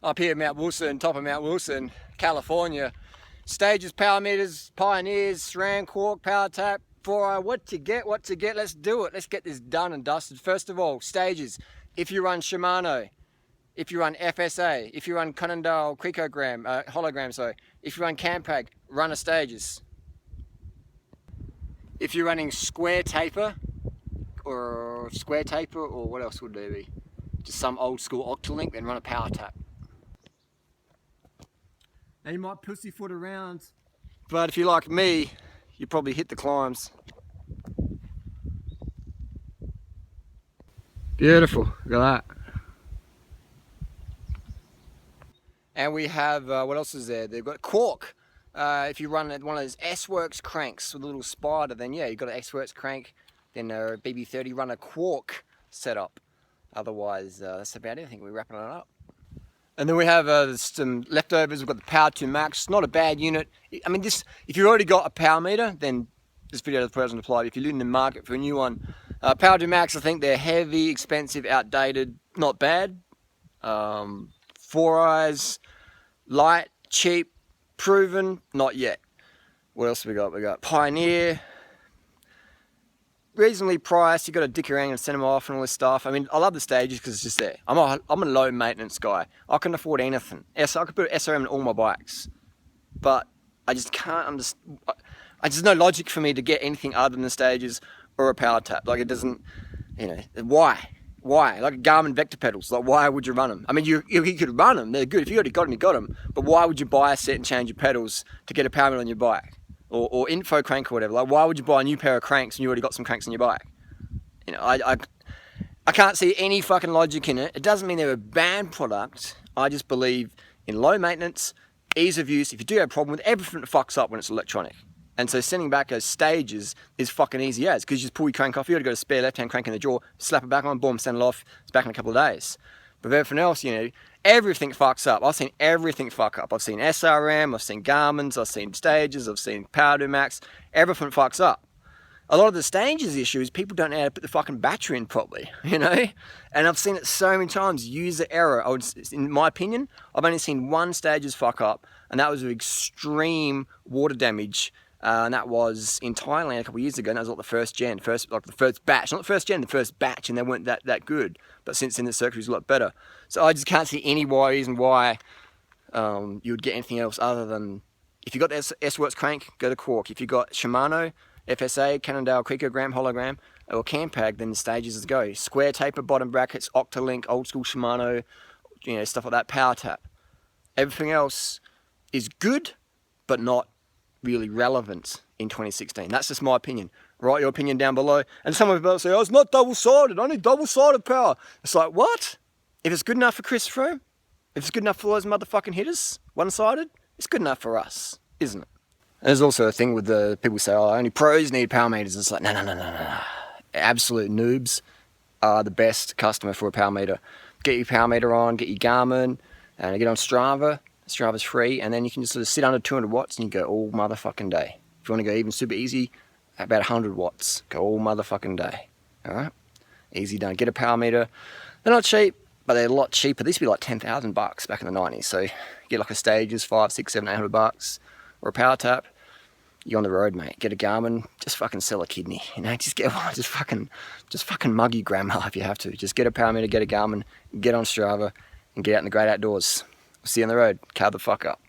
up here at Mount Wilson, top of Mount Wilson, California. Stages, power meters, Pioneers, SRAM, Quark, Power Tap, 4i, what to get, let's do it. Let's get this done and dusted. First of all, stages. If you run Shimano, if you run FSA, if you run Cannondale hologram, sorry. If you run Campag, run a stages. If you're running square taper, or what else would there be? Just some old school Octolink, then run a Power Tap. Now you might pussyfoot around, but if you're like me, you probably hit the climbs. Beautiful, look at that. And we have, what else is there? They've got Quark. If you run one of those S-Works cranks with a little spider, then yeah, you've got an S-Works crank, then a BB30, run a Quark setup. Otherwise, that's about it. I think we're wrapping it up. And then we have some leftovers. We've got the Power 2 Max, not a bad unit. I mean, this, if you've already got a power meter, then this video doesn't apply. If you're in the market for a new one, Power 2 Max, I think they're heavy, expensive, outdated, not bad. 4Is, light, cheap, proven, not yet. What else we got? We got Pioneer, reasonably priced. You got to dick around and send them off and all this stuff. I mean, I love the stages because it's just there. I'm a low maintenance guy. I can afford anything. I could put SRM in all my bikes, but I just can't understand. There's no logic for me to get anything other than the stages or a Power Tap. Like, it doesn't, you know, why? Like Garmin Vector pedals, like why would you run them? I mean, you could run them, they're good. If you already got them, you got them. But why would you buy a set and change your pedals to get a power meter on your bike? Or info crank or whatever. Like, why would you buy a new pair of cranks when you already got some cranks on your bike? You know, I can't see any fucking logic in it. It doesn't mean they're a bad product. I just believe in low maintenance, ease of use. If you do have a problem with it, everything fucks up when it's electronic. And so sending back those stages is fucking easy as, because you just pull your crank off, you already got a spare left-hand crank in the drawer, slap it back on, boom, send it off, it's back in a couple of days. But with everything else, you know, everything fucks up. I've seen everything fuck up. I've seen SRM, I've seen Garmin's, I've seen stages, I've seen Power 2 Max, everything fucks up. A lot of the stages issues, people don't know how to put the fucking battery in properly, you know? And I've seen it so many times, user error. In my opinion, I've only seen one stages fuck up, and that was with extreme water damage. And that was in Thailand a couple of years ago, and that was like the first batch, not the first gen, the first batch, and they weren't that good. But since then, the circuit was a lot better. So I just can't see any reason why you would get anything else other than, if you got the S-Works crank, go to Quark. If you got Shimano, FSA, Cannondale, hologram, or Campag, then the stages is go. Square taper, bottom brackets, Octolink, old school Shimano, you know, stuff like that, Power Tap. Everything else is good, but not really relevant in 2016. That's just my opinion. Write your opinion down below. And some of people say, oh, it's not double-sided, I need double-sided power. It's like, what? If it's good enough for Chris Froome, if it's good enough for those motherfucking hitters, one-sided, it's good enough for us, isn't it? And there's also a thing with the people say, oh, only pros need power meters. It's like, no. Absolute noobs are the best customer for a power meter. Get your power meter on, get your Garmin, and get on Strava. Strava's free, and then you can just sort of sit under 200 watts and you go all motherfucking day. If you want to go even super easy, about 100 watts, go all motherfucking day. Alright? Easy done. Get a power meter. They're not cheap, but they're a lot cheaper. They used to be like 10,000 bucks back in the 90s. So get like a Stages, 5, 6, 7, 800 bucks, or a Power Tap. You're on the road, mate. Get a Garmin, just fucking sell a kidney. You know, just get one, just fucking mug your grandma if you have to. Just get a power meter, get a Garmin, get on Strava, and get out in the great outdoors. See you on the road. Carb the fuck up.